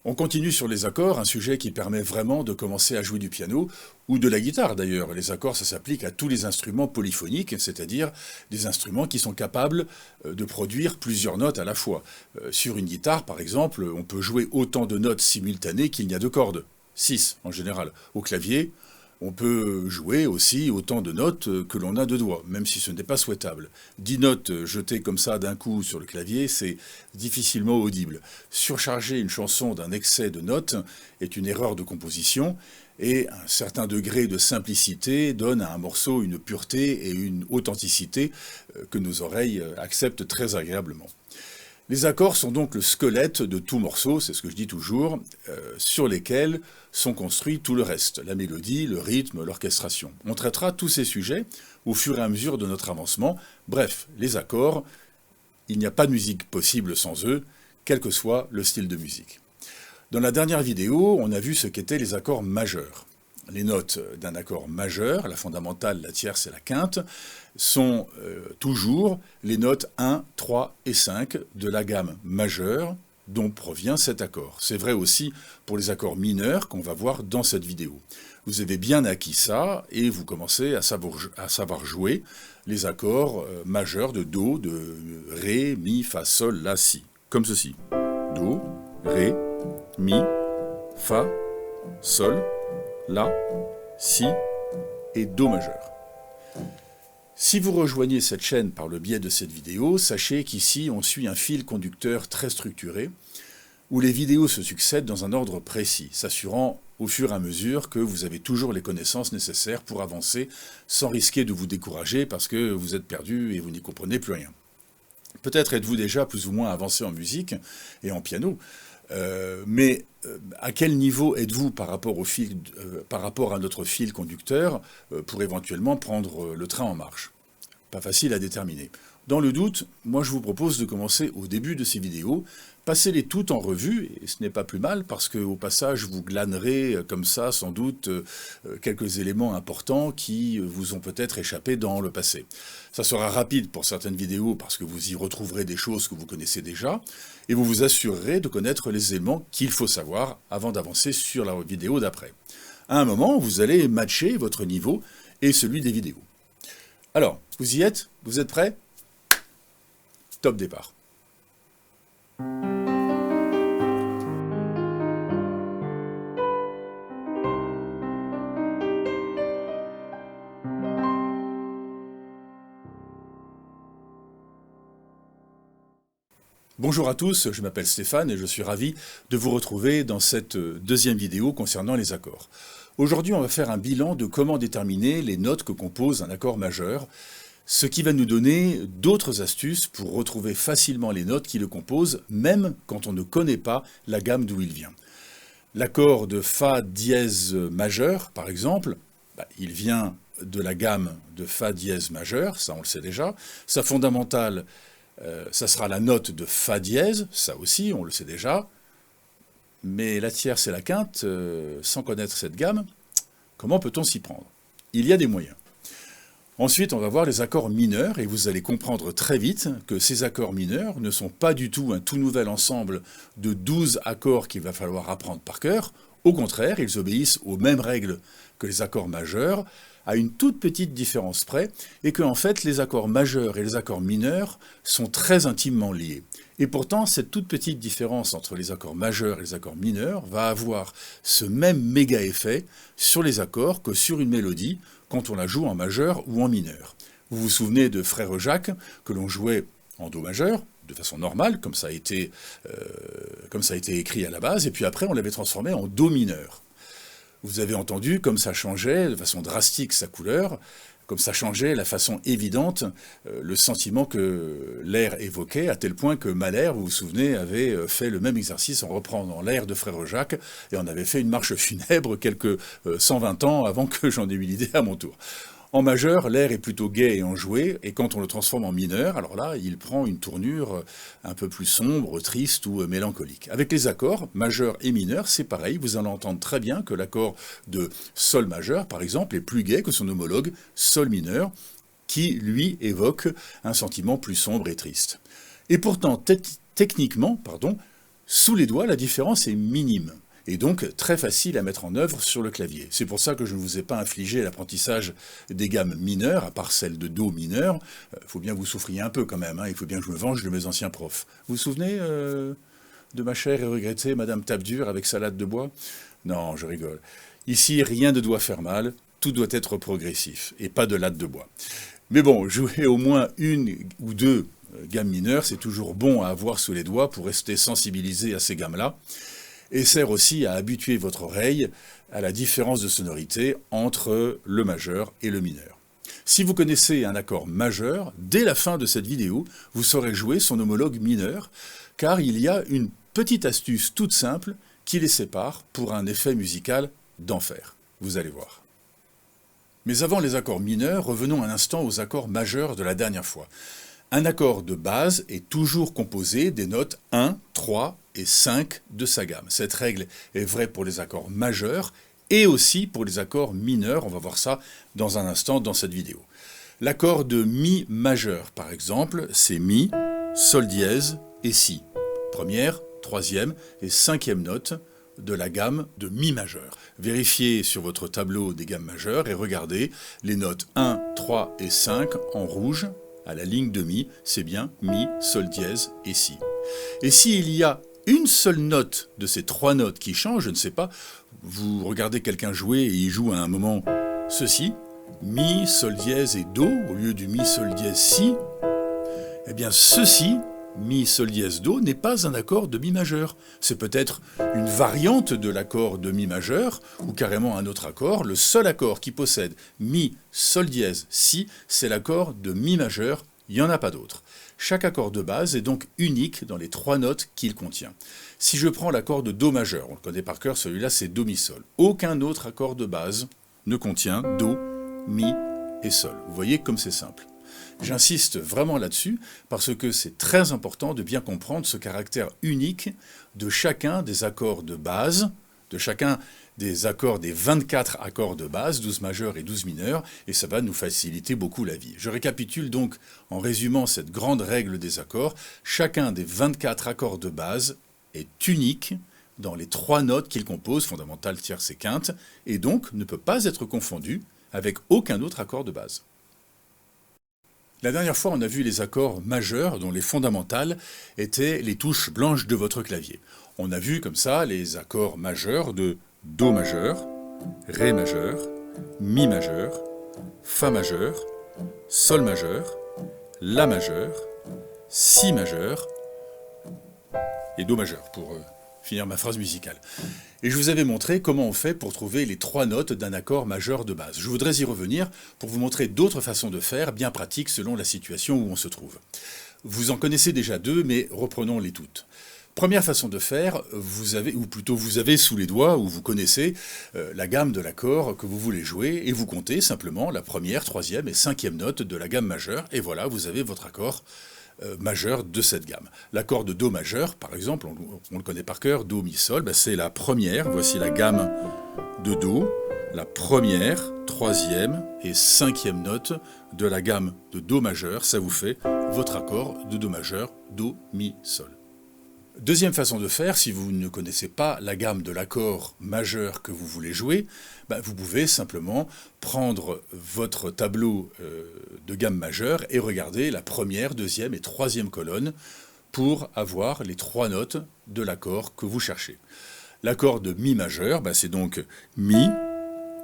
On continue sur les accords, un sujet qui permet vraiment de commencer à jouer du piano, ou de la guitare d'ailleurs. Les accords, ça s'applique à tous les instruments polyphoniques, c'est-à-dire des instruments qui sont capables de produire plusieurs notes à la fois. Sur une guitare, par exemple, on peut jouer autant de notes simultanées qu'il n'y a de cordes. 6 en général. Au clavier, on peut jouer aussi autant de notes que l'on a de doigts, même si ce n'est pas souhaitable. 10 notes jetées comme ça d'un coup sur le clavier, c'est difficilement audible. Surcharger une chanson d'un excès de notes est une erreur de composition, et un certain degré de simplicité donne à un morceau une pureté et une authenticité que nos oreilles acceptent très agréablement. Les accords sont donc le squelette de tout morceau, c'est ce que je dis toujours, sur lesquels sont construits tout le reste, la mélodie, le rythme, l'orchestration. On traitera tous ces sujets au fur et à mesure de notre avancement. Bref, les accords, il n'y a pas de musique possible sans eux, quel que soit le style de musique. Dans la dernière vidéo, on a vu ce qu'étaient les accords majeurs. Les notes d'un accord majeur, la fondamentale, la tierce et la quinte, sont toujours les notes 1, 3 et 5 de la gamme majeure dont provient cet accord. C'est vrai aussi pour les accords mineurs qu'on va voir dans cette vidéo. Vous avez bien acquis ça et vous commencez à savoir jouer les accords majeurs de Do, de Ré, Mi, Fa, Sol, La, Si. Comme ceci. Do, Ré, Mi, Fa, Sol, La, Si et Do majeur. Si vous rejoignez cette chaîne par le biais de cette vidéo, sachez qu'ici on suit un fil conducteur très structuré, où les vidéos se succèdent dans un ordre précis, s'assurant au fur et à mesure que vous avez toujours les connaissances nécessaires pour avancer, sans risquer de vous décourager parce que vous êtes perdu et vous n'y comprenez plus rien. Peut-être êtes-vous déjà plus ou moins avancé en musique et en piano, mais à quel niveau êtes-vous par rapport à notre fil conducteur pour éventuellement prendre le train en marche? Pas facile à déterminer. Dans le doute, moi je vous propose de commencer au début de ces vidéos, passez-les toutes en revue, et ce n'est pas plus mal parce qu'au passage vous glanerez comme ça sans doute quelques éléments importants qui vous ont peut-être échappé dans le passé. Ça sera rapide pour certaines vidéos parce que vous y retrouverez des choses que vous connaissez déjà, et vous vous assurerez de connaître les éléments qu'il faut savoir avant d'avancer sur la vidéo d'après. À un moment, vous allez matcher votre niveau et celui des vidéos. Alors, vous y êtes? Vous êtes prêts? Top départ. Bonjour à tous, je m'appelle Stéphane et je suis ravi de vous retrouver dans cette deuxième vidéo concernant les accords. Aujourd'hui, on va faire un bilan de comment déterminer les notes que compose un accord majeur, ce qui va nous donner d'autres astuces pour retrouver facilement les notes qui le composent, même quand on ne connaît pas la gamme d'où il vient. L'accord de Fa dièse majeur, par exemple, il vient de la gamme de Fa dièse majeur, ça on le sait déjà. Sa fondamentale, ça sera la note de Fa dièse, ça aussi on le sait déjà. Mais la tierce et la quinte, sans connaître cette gamme, comment peut-on s'y prendre? Il y a des moyens. Ensuite, on va voir les accords mineurs, et vous allez comprendre très vite que ces accords mineurs ne sont pas du tout un tout nouvel ensemble de 12 accords qu'il va falloir apprendre par cœur. Au contraire, ils obéissent aux mêmes règles que les accords majeurs, à une toute petite différence près, et que en fait les accords majeurs et les accords mineurs sont très intimement liés. Et pourtant, cette toute petite différence entre les accords majeurs et les accords mineurs va avoir ce même méga effet sur les accords que sur une mélodie quand on la joue en majeur ou en mineur. Vous vous souvenez de Frère Jacques, que l'on jouait en Do majeur, de façon normale, comme ça a été écrit à la base, et puis après on l'avait transformé en Do mineur. Vous avez entendu comme ça changeait de façon drastique sa couleur, comme ça changeait la façon évidente, le sentiment que l'air évoquait, à tel point que Mahler, vous vous souvenez, avait fait le même exercice en reprenant l'air de Frère Jacques, et on avait fait une marche funèbre quelques 120 ans avant que j'en ai eu l'idée à mon tour. En majeur, l'air est plutôt gai et enjoué, et quand on le transforme en mineur, alors là, il prend une tournure un peu plus sombre, triste ou mélancolique. Avec les accords, majeur et mineur, c'est pareil, vous allez entendre très bien que l'accord de Sol majeur, par exemple, est plus gai que son homologue Sol mineur, qui, lui, évoque un sentiment plus sombre et triste. Et pourtant, techniquement, Sous les doigts, la différence est minime, et donc très facile à mettre en œuvre sur le clavier. C'est pour ça que je ne vous ai pas infligé l'apprentissage des gammes mineures, à part celle de Do mineur. Il faut bien que vous souffriez un peu quand même, hein. Il faut bien que je me venge de mes anciens profs. Vous vous souvenez de ma chère et regrettée Madame Tape-Dur avec salade de bois? Non, je rigole. Ici, rien ne doit faire mal, tout doit être progressif, et pas de latte de bois. Mais bon, jouer au moins une ou deux gammes mineures, c'est toujours bon à avoir sous les doigts pour rester sensibilisé à ces gammes-là, et sert aussi à habituer votre oreille à la différence de sonorité entre le majeur et le mineur. Si vous connaissez un accord majeur, dès la fin de cette vidéo, vous saurez jouer son homologue mineur, car il y a une petite astuce toute simple qui les sépare pour un effet musical d'enfer. Vous allez voir. Mais avant les accords mineurs, revenons un instant aux accords majeurs de la dernière fois. Un accord de base est toujours composé des notes 1, 3 et 5 de sa gamme. Cette règle est vraie pour les accords majeurs et aussi pour les accords mineurs. On va voir ça dans un instant dans cette vidéo. L'accord de Mi majeur, par exemple, c'est Mi, Sol dièse et Si. Première, troisième et cinquième note de la gamme de Mi majeur. Vérifiez sur votre tableau des gammes majeures et regardez les notes 1, 3 et 5 en rouge à la ligne de Mi, c'est bien Mi, Sol dièse et Si. Et s'il y a une seule note de ces trois notes qui change, je ne sais pas, vous regardez quelqu'un jouer et il joue à un moment ceci, Mi, Sol dièse et Do, au lieu du Mi, Sol dièse, Si, eh bien ceci, Mi, Sol dièse, Do, n'est pas un accord de Mi majeur. C'est peut-être une variante de l'accord de Mi majeur, ou carrément un autre accord. Le seul accord qui possède Mi, Sol dièse, Si, c'est l'accord de Mi majeur, il n'y en a pas d'autre. Chaque accord de base est donc unique dans les trois notes qu'il contient. Si je prends l'accord de Do majeur, on le connaît par cœur, celui-là c'est Do, Mi, Sol. Aucun autre accord de base ne contient Do, Mi et Sol. Vous voyez comme c'est simple. J'insiste vraiment là-dessus parce que c'est très important de bien comprendre ce caractère unique de chacun des accords de base, de chacun des accords des 24 accords de base, 12 majeurs et 12 mineurs, et ça va nous faciliter beaucoup la vie. Je récapitule donc en résumant cette grande règle des accords. Chacun des 24 accords de base est unique dans les trois notes qu'il compose, fondamentale, tierce et quinte, et donc ne peut pas être confondu avec aucun autre accord de base. La dernière fois, on a vu les accords majeurs dont les fondamentales étaient les touches blanches de votre clavier. On a vu comme ça les accords majeurs de Do majeur, Ré majeur, Mi majeur, Fa majeur, Sol majeur, La majeur, Si majeur et Do majeur pour finir ma phrase musicale. Et je vous avais montré comment on fait pour trouver les trois notes d'un accord majeur de base. Je voudrais y revenir pour vous montrer d'autres façons de faire, bien pratiques selon la situation où on se trouve. Vous en connaissez déjà deux, mais reprenons-les toutes. Première façon de faire, vous avez sous les doigts, ou vous connaissez la gamme de l'accord que vous voulez jouer, et vous comptez simplement la première, troisième et cinquième note de la gamme majeure, et voilà, vous avez votre accord majeur de cette gamme. L'accord de Do majeur, par exemple, on le connaît par cœur, Do, Mi, Sol, c'est la première, voici la gamme de Do, la première, troisième et cinquième note de la gamme de Do majeur, ça vous fait votre accord de Do majeur, Do, Mi, Sol. Deuxième façon de faire, si vous ne connaissez pas la gamme de l'accord majeur que vous voulez jouer, vous pouvez simplement prendre votre tableau de gamme majeure et regarder la première, deuxième et troisième colonne pour avoir les trois notes de l'accord que vous cherchez. L'accord de Mi majeur, c'est donc Mi,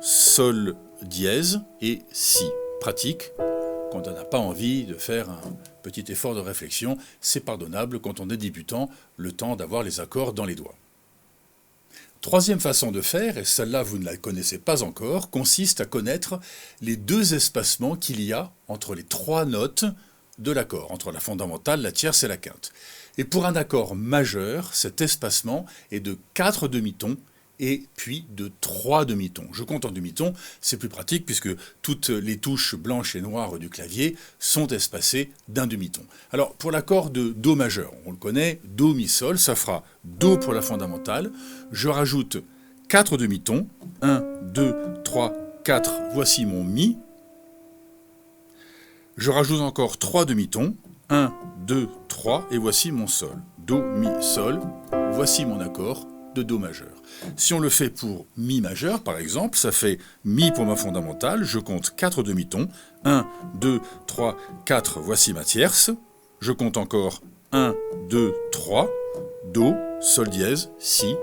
Sol dièse et Si. Pratique. Quand on n'a pas envie de faire un petit effort de réflexion, c'est pardonnable quand on est débutant, le temps d'avoir les accords dans les doigts. Troisième façon de faire, et celle-là vous ne la connaissez pas encore, consiste à connaître les deux espacements qu'il y a entre les trois notes de l'accord, entre la fondamentale, la tierce et la quinte. Et pour un accord majeur, cet espacement est de 4 demi-tons et puis de 3 demi-tons. Je compte en demi-tons, c'est plus pratique puisque toutes les touches blanches et noires du clavier sont espacées d'un demi-ton. Alors pour l'accord de Do majeur, on le connaît, Do, Mi, Sol, ça fera Do pour la fondamentale, je rajoute 4 demi-tons, 1, 2, 3, 4, voici mon Mi, je rajoute encore 3 demi-tons, 1, 2, 3, et voici mon Sol. Do, Mi, Sol, voici mon accord de Do majeur. Si on le fait pour Mi majeur, par exemple, ça fait Mi pour ma fondamentale, je compte 4 demi-tons, 1, 2, 3, 4, voici ma tierce, je compte encore 1, 2, 3, Do, Sol dièse, Si,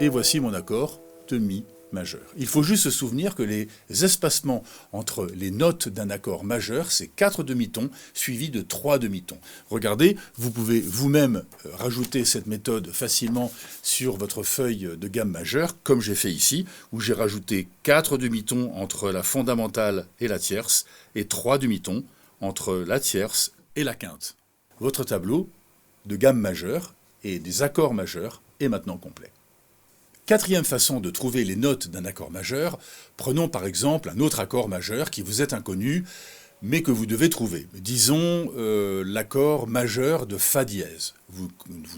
et voici mon accord de Mi majeur. Il faut juste se souvenir que les espacements entre les notes d'un accord majeur, c'est 4 demi-tons suivis de 3 demi-tons. Regardez, vous pouvez vous-même rajouter cette méthode facilement sur votre feuille de gamme majeure, comme j'ai fait ici, où j'ai rajouté 4 demi-tons entre la fondamentale et la tierce, et 3 demi-tons entre la tierce et la quinte. Votre tableau de gamme majeure et des accords majeurs est maintenant complet. Quatrième façon de trouver les notes d'un accord majeur, prenons par exemple un autre accord majeur qui vous est inconnu, mais que vous devez trouver. Disons l'accord majeur de Fa dièse. Vous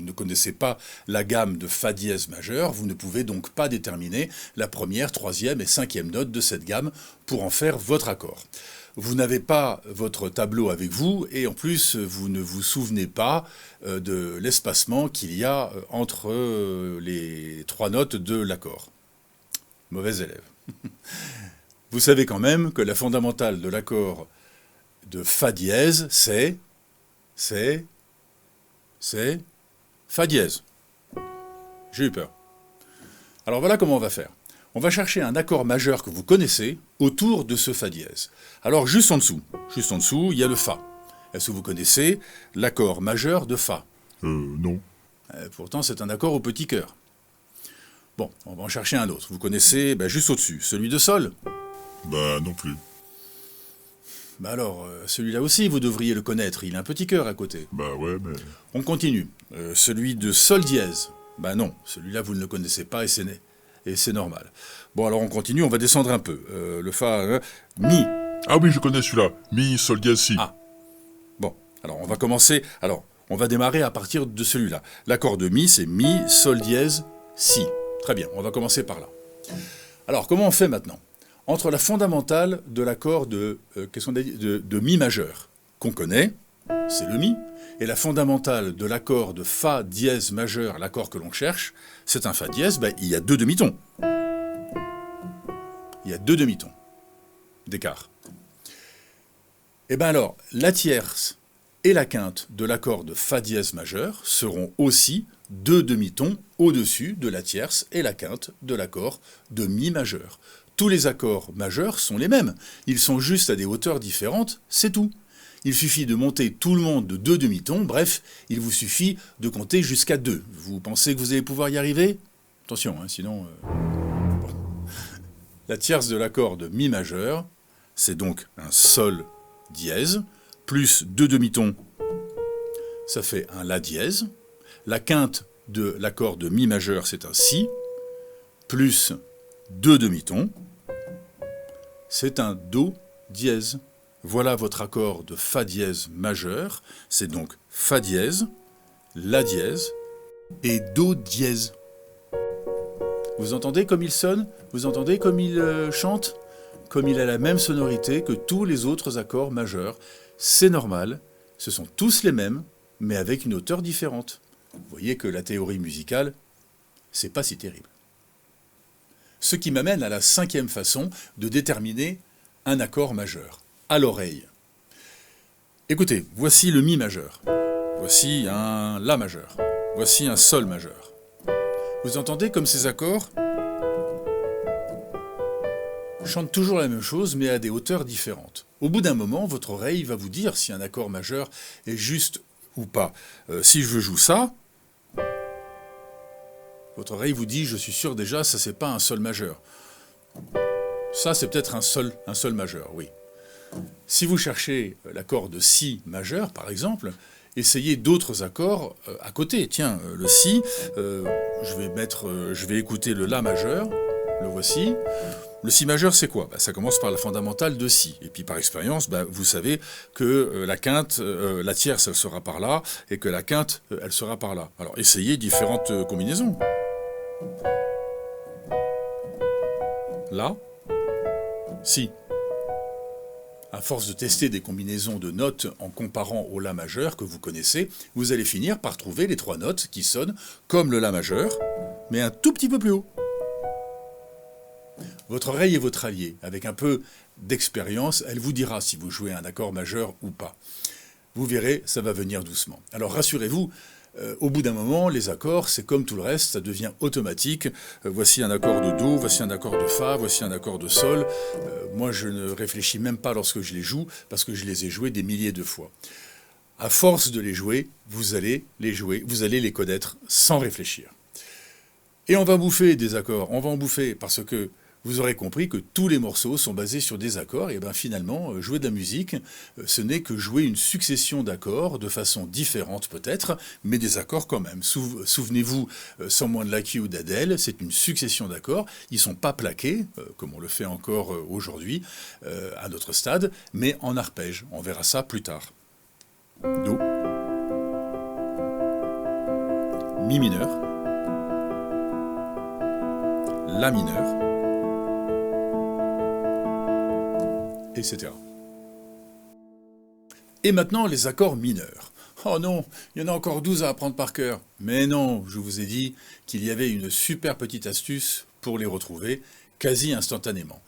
ne connaissez pas la gamme de Fa dièse majeur, vous ne pouvez donc pas déterminer la première, troisième et cinquième note de cette gamme pour en faire votre accord. Vous n'avez pas votre tableau avec vous et en plus vous ne vous souvenez pas de l'espacement qu'il y a entre les 3 notes de l'accord. Mauvais élève. Vous savez quand même que la fondamentale de l'accord de Fa dièse, c'est Fa dièse. J'ai eu peur. Alors voilà comment on va faire. On va chercher un accord majeur que vous connaissez autour de ce Fa dièse. Alors juste en dessous, il y a le Fa. Est-ce que vous connaissez l'accord majeur de Fa? Non. Pourtant c'est un accord au petit cœur. Bon, on va en chercher un autre. Vous connaissez juste au-dessus, celui de Sol? Bah non plus. Bah alors, celui-là aussi vous devriez le connaître, il a un petit cœur à côté. Bah ouais, mais... On continue. Celui de Sol dièse? Bah non, celui-là vous ne le connaissez pas et c'est normal. Bon, alors on continue, on va descendre un peu. Le Fa, Mi. Ah oui, je connais celui-là. Mi, Sol dièse, Si. Ah. Bon, alors on va commencer. Alors, on va démarrer à partir de celui-là. L'accord de Mi, c'est Mi, Sol dièse, Si. Très bien, on va commencer par là. Alors, comment on fait maintenant? Entre la fondamentale de l'accord de Mi majeur, qu'on connaît, c'est le Mi, et la fondamentale de l'accord de Fa dièse majeur, l'accord que l'on cherche, c'est un Fa dièse, il y a 2 demi-tons. Il y a 2 demi-tons d'écart. Et bien alors, la tierce et la quinte de l'accord de Fa dièse majeur seront aussi 2 demi-tons au-dessus de la tierce et la quinte de l'accord de Mi majeur. Tous les accords majeurs sont les mêmes. Ils sont juste à des hauteurs différentes, c'est tout. Il suffit de monter tout le monde de 2 demi-tons, bref, il vous suffit de compter jusqu'à 2. Vous pensez que vous allez pouvoir y arriver? Attention, sinon... Bon. La tierce de l'accord de Mi majeur, c'est donc un Sol dièse, plus 2 demi-tons, ça fait un La dièse. La quinte de l'accord de Mi majeur, c'est un Si, plus 2 demi-tons, c'est un Do dièse. Voilà votre accord de Fa dièse majeur, c'est donc Fa dièse, La dièse et Do dièse. Vous entendez comme il sonne? Vous entendez comme il chante? Comme il a la même sonorité que tous les autres accords majeurs. C'est normal, ce sont tous les mêmes, mais avec une hauteur différente. Vous voyez que la théorie musicale, c'est pas si terrible. Ce qui m'amène à la 5e façon de déterminer un accord majeur, à l'oreille. Écoutez, voici le Mi majeur, voici un La majeur, voici un Sol majeur. Vous entendez comme ces accords chantent toujours la même chose, mais à des hauteurs différentes. Au bout d'un moment, votre oreille va vous dire si un accord majeur est juste ou pas. Si je joue ça, votre oreille vous dit, je suis sûr déjà, ça c'est pas un Sol majeur. Ça c'est peut-être un sol majeur, oui. Si vous cherchez l'accord de Si majeur, par exemple, essayez d'autres accords à côté. Tiens, le Si, je vais écouter le La majeur, le voici. Le Si majeur, c'est quoi? Ça commence par la fondamentale de Si. Et puis par expérience, vous savez que la quinte, la tierce, elle sera par là, et que la quinte, elle sera par là. Alors essayez différentes combinaisons. La, Si. À force de tester des combinaisons de notes en comparant au La majeur que vous connaissez, vous allez finir par trouver les 3 notes qui sonnent comme le La majeur, mais un tout petit peu plus haut. Votre oreille est votre allié. Avec un peu d'expérience, elle vous dira si vous jouez un accord majeur ou pas. Vous verrez, ça va venir doucement. Alors rassurez-vous, au bout d'un moment, les accords, c'est comme tout le reste, ça devient automatique. Voici un accord de Do, voici un accord de Fa, voici un accord de Sol. Moi, je ne réfléchis même pas lorsque je les joue, parce que je les ai joués des milliers de fois. À force de les jouer, vous allez les connaître sans réfléchir. Et on va bouffer des accords, on va en bouffer parce que vous aurez compris que tous les morceaux sont basés sur des accords, et bien finalement, jouer de la musique, ce n'est que jouer une succession d'accords, de façon différente peut-être, mais des accords quand même. Souvenez-vous, Someone Like You d'Adèle, c'est une succession d'accords, ils ne sont pas plaqués, comme on le fait encore aujourd'hui, à notre stade, mais en arpège, on verra ça plus tard. Do, Mi mineur, La mineur, etc. Et maintenant, les accords mineurs. Oh non, il y en a encore 12 à apprendre par cœur. Mais non, je vous ai dit qu'il y avait une super petite astuce pour les retrouver quasi instantanément.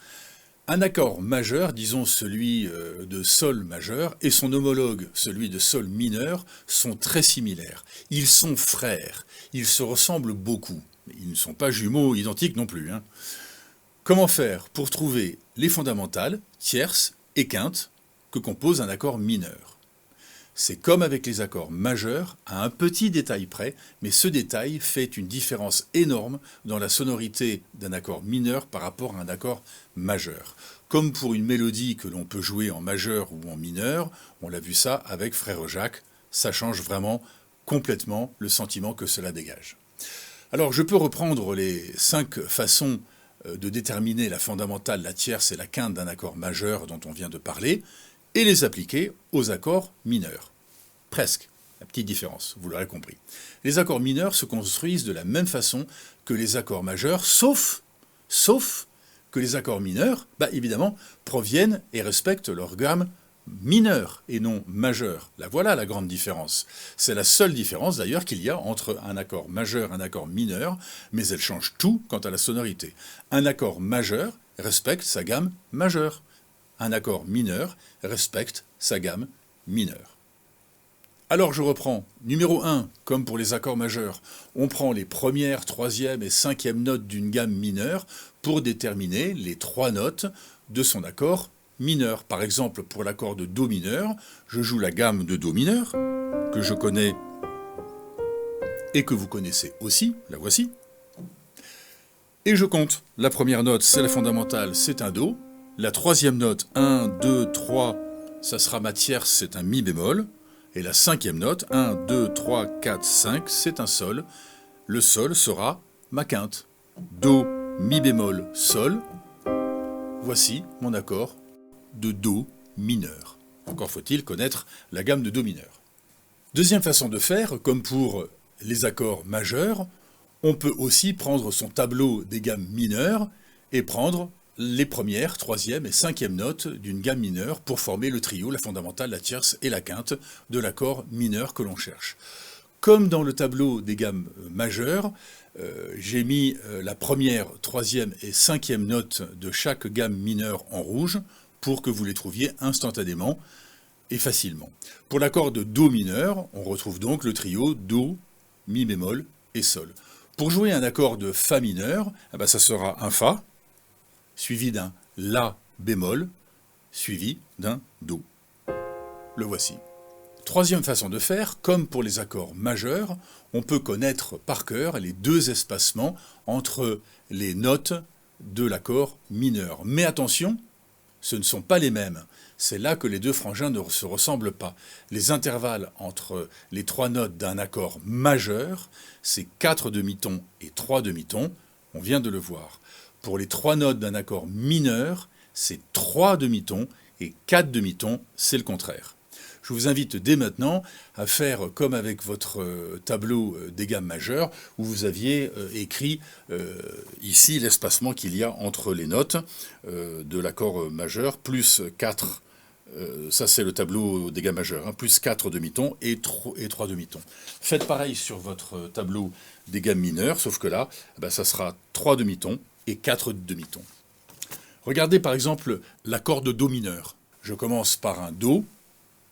Un accord majeur, disons celui de Sol majeur, et son homologue, celui de Sol mineur, sont très similaires. Ils sont frères, ils se ressemblent beaucoup. Ils ne sont pas jumeaux identiques non plus, hein. Comment faire pour trouver les fondamentales, tierces et quintes que compose un accord mineur? C'est comme avec les accords majeurs, à un petit détail près, mais ce détail fait une différence énorme dans la sonorité d'un accord mineur par rapport à un accord majeur. Comme pour une mélodie que l'on peut jouer en majeur ou en mineur, on l'a vu ça avec Frère Jacques, ça change vraiment complètement le sentiment que cela dégage. Alors je peux reprendre les 5 façons de déterminer la fondamentale, la tierce et la quinte d'un accord majeur dont on vient de parler, et les appliquer aux accords mineurs. Presque, la petite différence, vous l'aurez compris. Les accords mineurs se construisent de la même façon que les accords majeurs, sauf que les accords mineurs, évidemment, proviennent et respectent leur gamme mineure et non majeure. Là, voilà la grande différence. C'est la seule différence d'ailleurs qu'il y a entre un accord majeur et un accord mineur, mais elle change tout quant à la sonorité. Un accord majeur respecte sa gamme majeure. Un accord mineur respecte sa gamme mineure. Alors je reprends. Numéro 1, comme pour les accords majeurs, on prend les premières, troisième et cinquième notes d'une gamme mineure pour déterminer les 3 notes de son accord mineur. Par exemple, pour l'accord de Do mineur, je joue la gamme de Do mineur, que je connais et que vous connaissez aussi, la voici. Et je compte. La première note, c'est la fondamentale, c'est un Do. La troisième note, 1, 2, 3, ça sera ma tierce, c'est un Mi bémol. Et la cinquième note, 1, 2, 3, 4, 5, c'est un Sol. Le Sol sera ma quinte. Do, Mi bémol, Sol. Voici mon accord de Do mineur. Encore faut-il connaître la gamme de Do mineur. Deuxième façon de faire, comme pour les accords majeurs, on peut aussi prendre son tableau des gammes mineures et prendre les premières, troisième et cinquième notes d'une gamme mineure pour former le trio, la fondamentale, la tierce et la quinte de l'accord mineur que l'on cherche. Comme dans le tableau des gammes majeures, j'ai mis la première, troisième et cinquième note de chaque gamme mineure en rouge pour que vous les trouviez instantanément et facilement. Pour l'accord de Do mineur, on retrouve donc le trio Do, Mi bémol et Sol. Pour jouer un accord de Fa mineur, ça sera un Fa, suivi d'un La bémol, suivi d'un Do. Le voici. Troisième façon de faire, comme pour les accords majeurs, on peut connaître par cœur les 2 espacements entre les notes de l'accord mineur. Mais attention, ce ne sont pas les mêmes. C'est là que les 2 frangins ne se ressemblent pas. Les intervalles entre les 3 notes d'un accord majeur, c'est 4 demi-tons et 3 demi-tons, on vient de le voir. Pour les 3 notes d'un accord mineur, c'est 3 demi-tons et 4 demi-tons, c'est le contraire. Je vous invite dès maintenant à faire comme avec votre tableau des gammes majeures, où vous aviez écrit ici l'espacement qu'il y a entre les notes de l'accord majeur, plus 4 Ça, c'est le tableau des gammes majeures, hein, plus 4 demi-tons et 3 demi-tons. Faites pareil sur votre tableau des gammes mineures, sauf que là, ça sera 3 demi-tons et 4 demi-tons. Regardez par exemple l'accord de Do mineur. Je commence par un Do,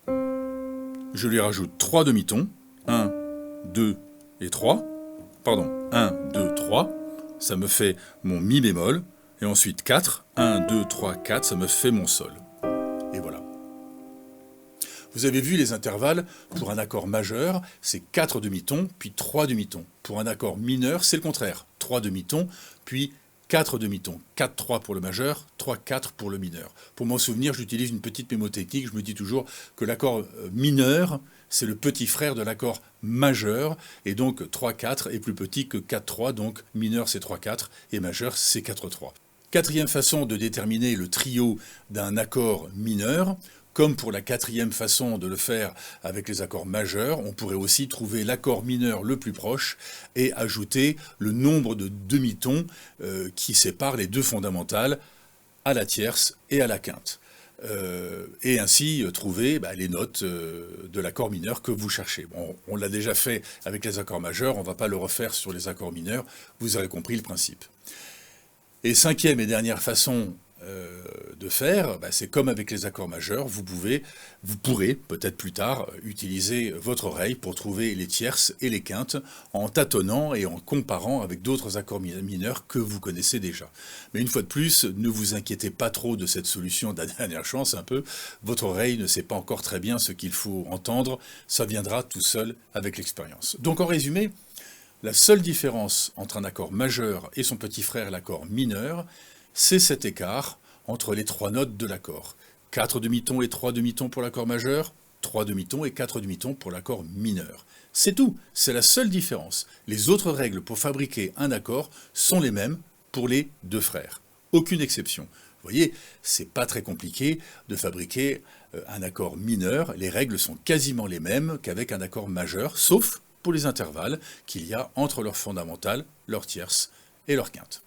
je lui rajoute 3 demi-tons, 1, 2 et 3. Pardon, 1, 2, 3, ça me fait mon Mi bémol, et ensuite 4, 1, 2, 3, 4, ça me fait mon Sol. Et voilà. Vous avez vu les intervalles, pour un accord majeur, c'est 4 demi-tons, puis 3 demi-tons. Pour un accord mineur, c'est le contraire. 3 demi-tons, puis 4 demi-tons. 4-3 pour le majeur, 3-4 pour le mineur. Pour m'en souvenir, j'utilise une petite mémotechnique. Je me dis toujours que l'accord mineur, c'est le petit frère de l'accord majeur. Et donc 3-4 est plus petit que 4-3. Donc mineur, c'est 3-4 et majeur, c'est 4-3. Quatrième façon de déterminer le trio d'un accord mineur. Comme pour la quatrième façon de le faire avec les accords majeurs, on pourrait aussi trouver l'accord mineur le plus proche et ajouter le nombre de demi-tons qui séparent les deux fondamentales à la tierce et à la quinte. Et ainsi trouver les notes de l'accord mineur que vous cherchez. Bon, on l'a déjà fait avec les accords majeurs, on ne va pas le refaire sur les accords mineurs, vous aurez compris le principe. Et cinquième et dernière façon de faire, c'est comme avec les accords majeurs, vous pourrez peut-être plus tard utiliser votre oreille pour trouver les tierces et les quintes en tâtonnant et en comparant avec d'autres accords mineurs que vous connaissez déjà. Mais une fois de plus, ne vous inquiétez pas trop de cette solution de la dernière chance un peu. Votre oreille ne sait pas encore très bien ce qu'il faut entendre, ça viendra tout seul avec l'expérience. Donc en résumé, la seule différence entre un accord majeur et son petit frère l'accord mineur, c'est cet écart entre les trois notes de l'accord. 4 demi-tons et 3 demi-tons pour l'accord majeur, 3 demi-tons et 4 demi-tons pour l'accord mineur. C'est tout, c'est la seule différence. Les autres règles pour fabriquer un accord sont les mêmes pour les deux frères. Aucune exception. Vous voyez, c'est pas très compliqué de fabriquer un accord mineur. Les règles sont quasiment les mêmes qu'avec un accord majeur, sauf pour les intervalles qu'il y a entre leur fondamentale, leur tierce et leur quinte.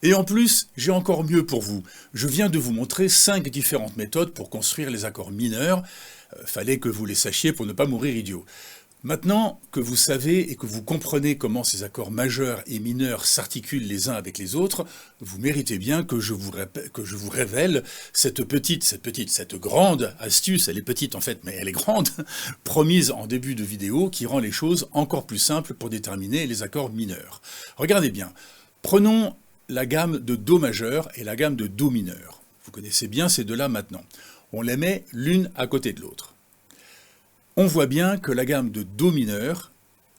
Et en plus, j'ai encore mieux pour vous. Je viens de vous montrer 5 différentes méthodes pour construire les accords mineurs. Fallait que vous les sachiez pour ne pas mourir idiot. Maintenant que vous savez et que vous comprenez comment ces accords majeurs et mineurs s'articulent les uns avec les autres, vous méritez bien que je vous révèle cette grande astuce, elle est petite en fait, mais elle est grande, promise en début de vidéo, qui rend les choses encore plus simples pour déterminer les accords mineurs. Regardez bien, prenons la gamme de Do majeur et la gamme de Do mineur. Vous connaissez bien ces deux-là maintenant. On les met l'une à côté de l'autre. On voit bien que la gamme de Do mineur,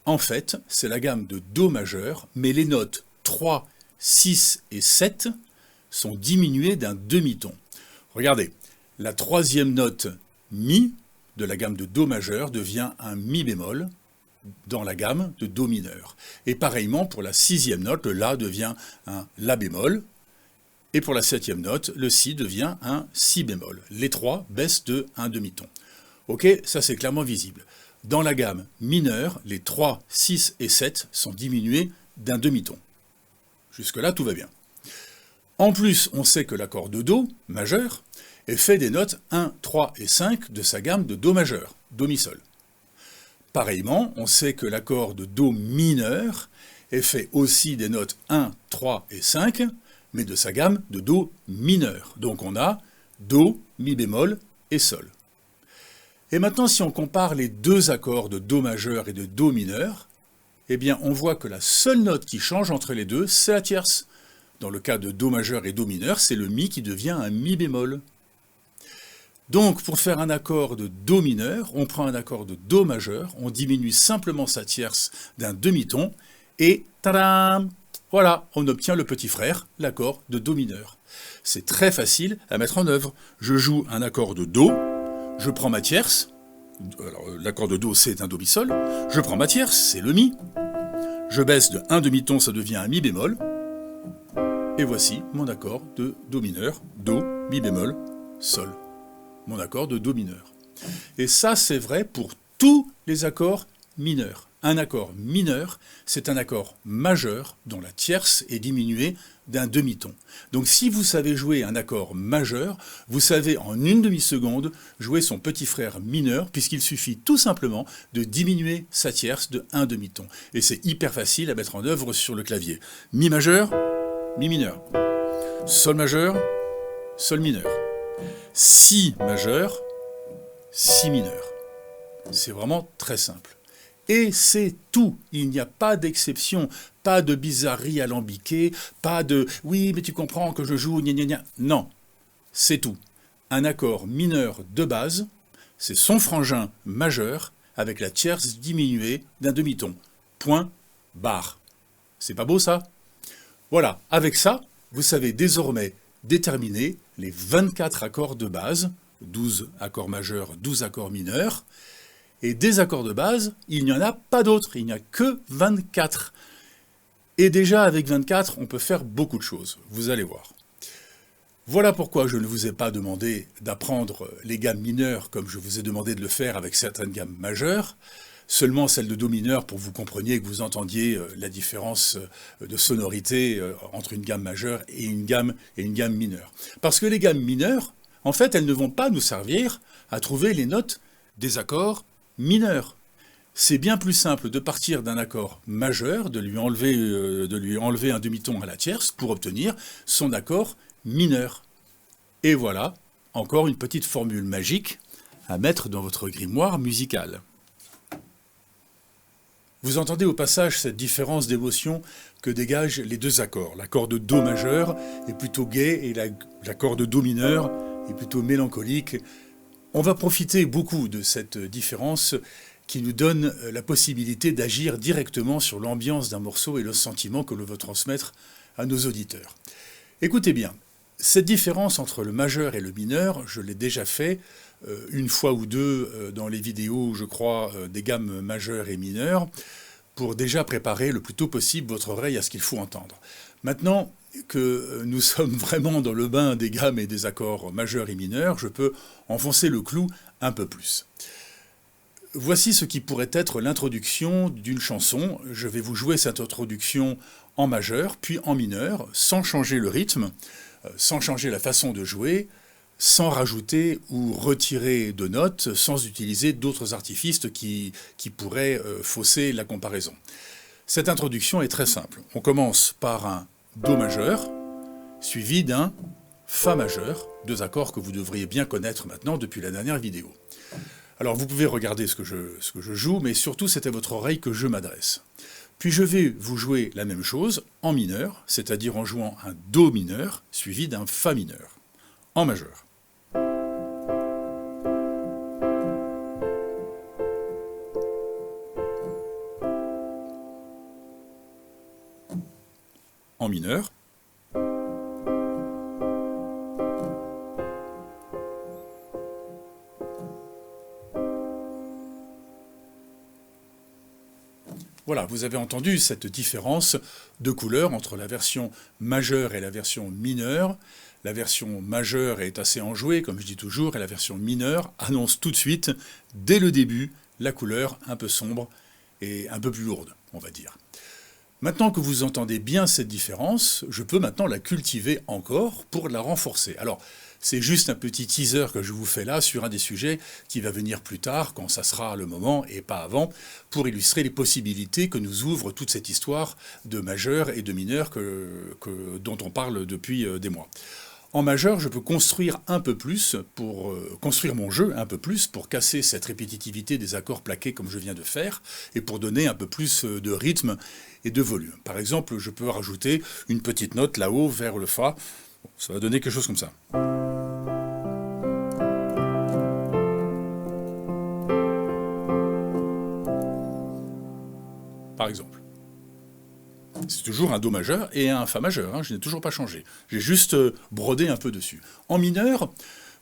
en fait, c'est la gamme de Do majeur, mais les notes 3, 6 et 7 sont diminuées d'un demi-ton. Regardez, la troisième note Mi de la gamme de Do majeur devient un Mi bémol dans la gamme de Do mineur. Et pareillement, pour la sixième note, le La devient un La bémol. Et pour la septième note, le Si devient un Si bémol. Les trois baissent de un demi-ton. Ok, ça c'est clairement visible. Dans la gamme mineure, les 3, 6 et 7 sont diminués d'un demi-ton. Jusque-là, tout va bien. En plus, on sait que l'accord de Do, majeur, est fait des notes 1, 3 et 5 de sa gamme de Do majeur, Do mi sol. Pareillement, on sait que l'accord de Do mineur est fait aussi des notes 1, 3 et 5, mais de sa gamme de Do mineur. Donc on a Do, Mi bémol et Sol. Et maintenant, si on compare les deux accords de Do majeur et de Do mineur, eh bien on voit que la seule note qui change entre les deux, c'est la tierce. Dans le cas de Do majeur et Do mineur, c'est le Mi qui devient un Mi bémol. Donc, pour faire un accord de Do mineur, on prend un accord de Do majeur, on diminue simplement sa tierce d'un demi-ton, et tadam! Voilà, on obtient le petit frère, l'accord de Do mineur. C'est très facile à mettre en œuvre. Je joue un accord de Do, je prends ma tierce, alors l'accord de Do c'est un Do mi sol, je prends ma tierce, c'est le Mi, je baisse de un demi-ton, ça devient un Mi bémol, et voici mon accord de Do mineur, Do, Mi bémol, Sol. Mon accord de Do mineur. Et ça, c'est vrai pour tous les accords mineurs. Un accord mineur, c'est un accord majeur dont la tierce est diminuée d'un demi-ton. Donc si vous savez jouer un accord majeur, vous savez en une demi-seconde jouer son petit frère mineur, puisqu'il suffit tout simplement de diminuer sa tierce de un demi-ton. Et c'est hyper facile à mettre en œuvre sur le clavier. Mi majeur, mi mineur. Sol majeur, sol mineur. Si majeur, si mineur. C'est vraiment très simple. Et c'est tout. Il n'y a pas d'exception, pas de bizarrerie alambiquée, pas de « oui, mais tu comprends que je joue, gna gna gna ». Non, c'est tout. Un accord mineur de base, c'est son frangin majeur avec la tierce diminuée d'un demi-ton. Point, barre. C'est pas beau ça? Voilà, avec ça, vous savez désormais déterminer les 24 accords de base, 12 accords majeurs, 12 accords mineurs. Et des accords de base, il n'y en a pas d'autres, il n'y a que 24. Et déjà avec 24, on peut faire beaucoup de choses, vous allez voir. Voilà pourquoi je ne vous ai pas demandé d'apprendre les gammes mineures comme je vous ai demandé de le faire avec certaines gammes majeures, seulement celle de Do mineur pour que vous compreniez, que vous entendiez la différence de sonorité entre une gamme majeure et une gamme mineure. Parce que les gammes mineures, en fait, elles ne vont pas nous servir à trouver les notes des accords mineurs. C'est bien plus simple de partir d'un accord majeur, de lui enlever un demi-ton à la tierce pour obtenir son accord mineur. Et voilà, encore une petite formule magique à mettre dans votre grimoire musical. Vous entendez au passage cette différence d'émotion que dégagent les deux accords. L'accord de Do majeur est plutôt gai et l'accord de Do mineur est plutôt mélancolique. On va profiter beaucoup de cette différence qui nous donne la possibilité d'agir directement sur l'ambiance d'un morceau et le sentiment que l'on veut transmettre à nos auditeurs. Écoutez bien, cette différence entre le majeur et le mineur, je l'ai déjà fait une fois ou deux dans les vidéos, je crois, des gammes majeures et mineures, pour déjà préparer le plus tôt possible votre oreille à ce qu'il faut entendre. Maintenant que nous sommes vraiment dans le bain des gammes et des accords majeurs et mineurs, je peux enfoncer le clou un peu plus. Voici ce qui pourrait être l'introduction d'une chanson. Je vais vous jouer cette introduction en majeur, puis en mineur, sans changer le rythme, sans changer la façon de jouer, sans rajouter ou retirer de notes, sans utiliser d'autres artifices qui pourraient fausser la comparaison. Cette introduction est très simple. On commence par un Do majeur, suivi d'un Fa majeur, deux accords que vous devriez bien connaître maintenant depuis la dernière vidéo. Alors vous pouvez regarder ce que je joue, mais surtout c'est à votre oreille que je m'adresse. Puis je vais vous jouer la même chose en mineur, c'est-à-dire en jouant un Do mineur, suivi d'un Fa mineur, en majeur. En mineur. Voilà, vous avez entendu cette différence de couleur entre la version majeure et la version mineure. La version majeure est assez enjouée, comme je dis toujours, et la version mineure annonce tout de suite, dès le début, la couleur un peu sombre et un peu plus lourde, on va dire. Maintenant que vous entendez bien cette différence, je peux maintenant la cultiver encore pour la renforcer. Alors, c'est juste un petit teaser que je vous fais là sur un des sujets qui va venir plus tard, quand ça sera le moment et pas avant, pour illustrer les possibilités que nous ouvre toute cette histoire de majeur et de mineur dont on parle depuis des mois. En majeur, je peux construire un peu plus, pour construire mon jeu un peu plus, pour casser cette répétitivité des accords plaqués comme je viens de faire, et pour donner un peu plus de rythme et de volume. Par exemple, je peux rajouter une petite note là-haut vers le Fa. Bon, ça va donner quelque chose comme ça. Par exemple. C'est toujours un Do majeur et un Fa majeur, hein, je n'ai toujours pas changé. J'ai juste brodé un peu dessus. En mineur,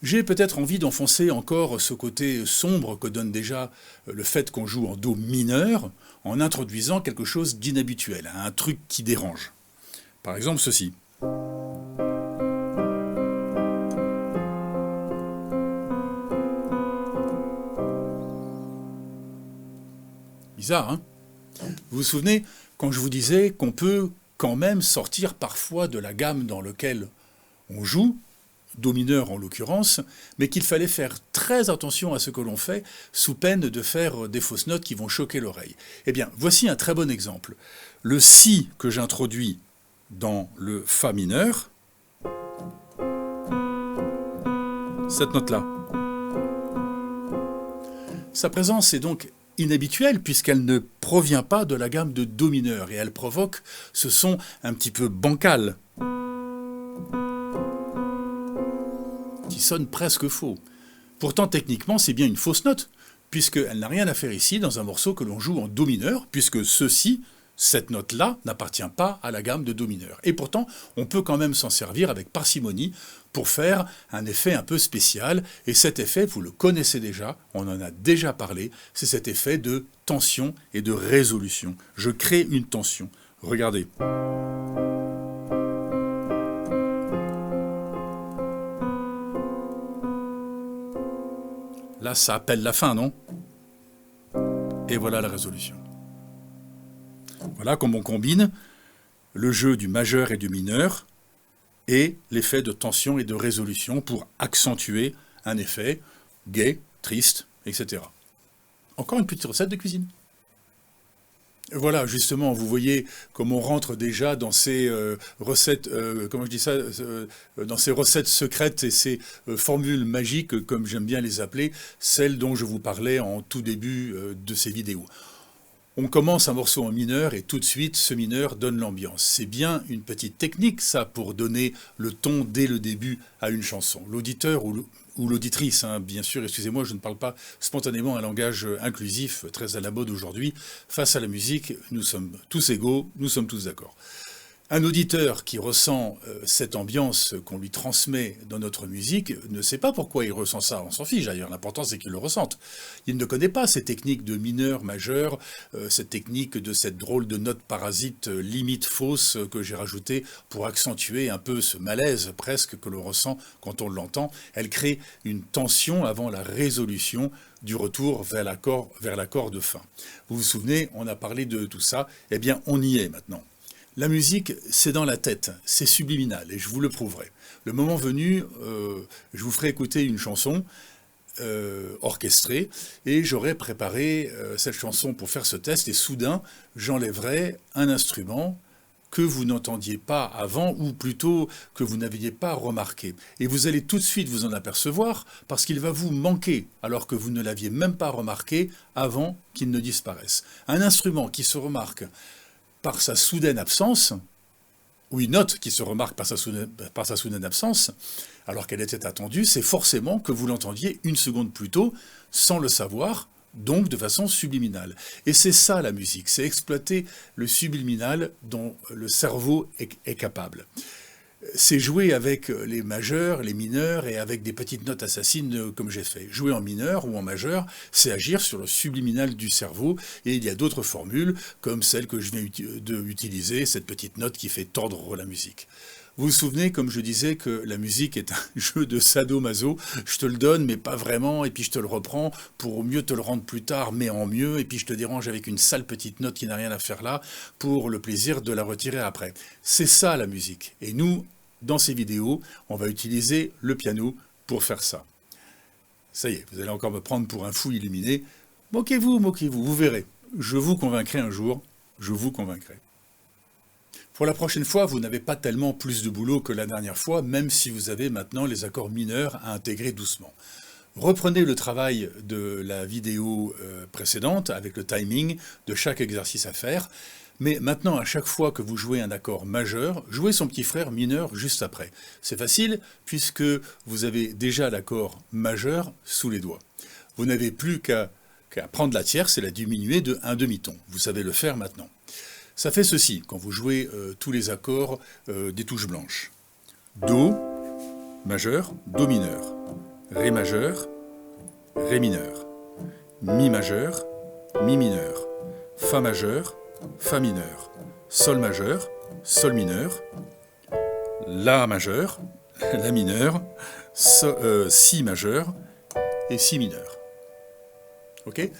j'ai peut-être envie d'enfoncer encore ce côté sombre que donne déjà le fait qu'on joue en Do mineur, en introduisant quelque chose d'inhabituel, un truc qui dérange. Par exemple ceci. Bizarre, hein ? Vous vous souvenez quand je vous disais qu'on peut quand même sortir parfois de la gamme dans laquelle on joue, Do mineur en l'occurrence, mais qu'il fallait faire très attention à ce que l'on fait, sous peine de faire des fausses notes qui vont choquer l'oreille. Eh bien, voici un très bon exemple. Le Si que j'introduis dans le Fa mineur, cette note-là. Sa présence est donc inhabituelle puisqu'elle ne provient pas de la gamme de Do mineur et elle provoque ce son un petit peu bancal, qui sonne presque faux. Pourtant, techniquement, c'est bien une fausse note, puisqu'elle n'a rien à faire ici dans un morceau que l'on joue en Do mineur, puisque ceci, cette note-là, n'appartient pas à la gamme de Do mineur. Et pourtant, on peut quand même s'en servir avec parcimonie pour faire un effet un peu spécial. Et cet effet, vous le connaissez déjà, on en a déjà parlé, c'est cet effet de tension et de résolution. Je crée une tension. Regardez. Là, ça appelle la fin, non? Et voilà la résolution. Voilà comme on combine le jeu du majeur et du mineur et l'effet de tension et de résolution pour accentuer un effet gai, triste, etc. Encore une petite recette de cuisine. Voilà, justement, vous voyez comme on rentre déjà dans ces recettes, dans ces recettes secrètes et ces formules magiques, comme j'aime bien les appeler, celles dont je vous parlais en tout début de ces vidéos. On commence un morceau en mineur et tout de suite, ce mineur donne l'ambiance. C'est bien une petite technique, ça, pour donner le ton dès le début à une chanson. L'auditeur ou l'auditrice, hein, bien sûr, excusez-moi, je ne parle pas spontanément un langage inclusif, très à la mode aujourd'hui. Face à la musique, nous sommes tous égaux, nous sommes tous d'accord. Un auditeur qui ressent cette ambiance qu'on lui transmet dans notre musique ne sait pas pourquoi il ressent ça, on s'en fiche d'ailleurs, l'important c'est qu'il le ressente. Il ne connaît pas ces techniques de mineur, majeur, cette technique de cette drôle de note parasite limite fausse que j'ai rajoutée pour accentuer un peu ce malaise presque que l'on ressent quand on l'entend. Elle crée une tension avant la résolution du retour vers l'accord de fin. Vous vous souvenez, on a parlé de tout ça, eh bien on y est maintenant. La musique, c'est dans la tête, c'est subliminal, et je vous le prouverai. Le moment venu, je vous ferai écouter une chanson orchestrée, et j'aurai préparé cette chanson pour faire ce test, et soudain, j'enlèverai un instrument que vous n'entendiez pas avant, ou plutôt que vous n'aviez pas remarqué. Et vous allez tout de suite vous en apercevoir, parce qu'il va vous manquer, alors que vous ne l'aviez même pas remarqué avant qu'il ne disparaisse. Un instrument qui se remarque par sa soudaine absence, ou une note qui se remarque par sa soudaine absence, alors qu'elle était attendue, c'est forcément que vous l'entendiez une seconde plus tôt, sans le savoir, donc de façon subliminale. Et c'est ça la musique, c'est exploiter le subliminal dont le cerveau est capable. C'est jouer avec les majeurs, les mineurs et avec des petites notes assassines comme j'ai fait. Jouer en mineur ou en majeur, c'est agir sur le subliminal du cerveau et il y a d'autres formules comme celle que je viens d'utiliser, cette petite note qui fait tordre la musique. Vous vous souvenez, comme je disais, que la musique est un jeu de sadomaso. Je te le donne, mais pas vraiment, et puis je te le reprends pour mieux te le rendre plus tard, mais en mieux, et puis je te dérange avec une sale petite note qui n'a rien à faire là, pour le plaisir de la retirer après. C'est ça la musique. Et nous, dans ces vidéos, on va utiliser le piano pour faire ça. Ça y est, vous allez encore me prendre pour un fou illuminé. Moquez-vous, vous verrez. Je vous convaincrai un jour, je vous convaincrai. Pour la prochaine fois, vous n'avez pas tellement plus de boulot que la dernière fois, même si vous avez maintenant les accords mineurs à intégrer doucement. Reprenez le travail de la vidéo précédente avec le timing de chaque exercice à faire. Mais maintenant, à chaque fois que vous jouez un accord majeur, jouez son petit frère mineur juste après. C'est facile puisque vous avez déjà l'accord majeur sous les doigts. Vous n'avez plus qu'à prendre la tierce et la diminuer de un demi-ton. Vous savez le faire maintenant. Ça fait ceci quand vous jouez tous les accords des touches blanches. Do majeur, Do mineur. Ré majeur, Ré mineur. Mi majeur, Mi mineur. Fa majeur, Fa mineur. Sol majeur, Sol mineur. La majeur, La mineur. Si majeur et Si mineur. Ok ?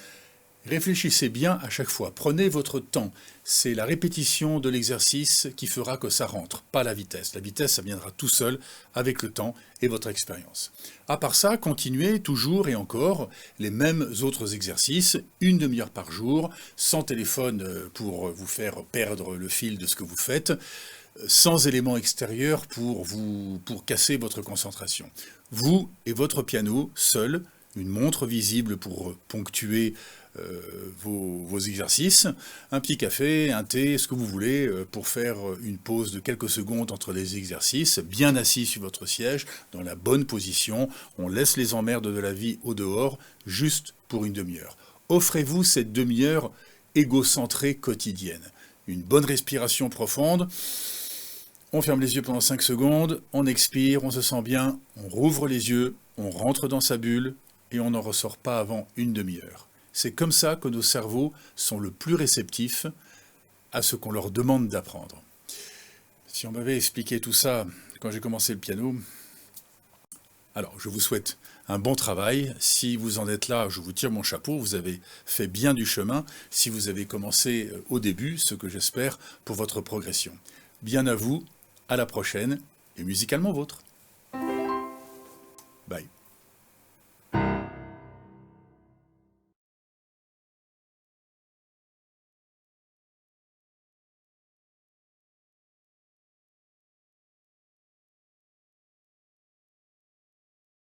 Réfléchissez bien à chaque fois, prenez votre temps. C'est la répétition de l'exercice qui fera que ça rentre, pas la vitesse. La vitesse, ça viendra tout seul avec le temps et votre expérience. À part ça, continuez toujours et encore les mêmes autres exercices, une demi-heure par jour, sans téléphone pour vous faire perdre le fil de ce que vous faites, sans éléments extérieurs pour casser votre concentration. Vous et votre piano, seul, une montre visible pour ponctuer vos exercices, un petit café, un thé, ce que vous voulez, pour faire une pause de quelques secondes entre les exercices, bien assis sur votre siège, dans la bonne position. On laisse les emmerdes de la vie au dehors, juste pour une demi-heure. Offrez-vous cette demi-heure égocentrée quotidienne. Une bonne respiration profonde. On ferme les yeux pendant 5 secondes, on expire, on se sent bien, on rouvre les yeux, on rentre dans sa bulle et on n'en ressort pas avant une demi-heure. C'est comme ça que nos cerveaux sont le plus réceptifs à ce qu'on leur demande d'apprendre. Si on m'avait expliqué tout ça quand j'ai commencé le piano, alors je vous souhaite un bon travail. Si vous en êtes là, je vous tire mon chapeau, vous avez fait bien du chemin. Si vous avez commencé au début, ce que j'espère pour votre progression. Bien à vous, à la prochaine, et musicalement vôtre. Bye.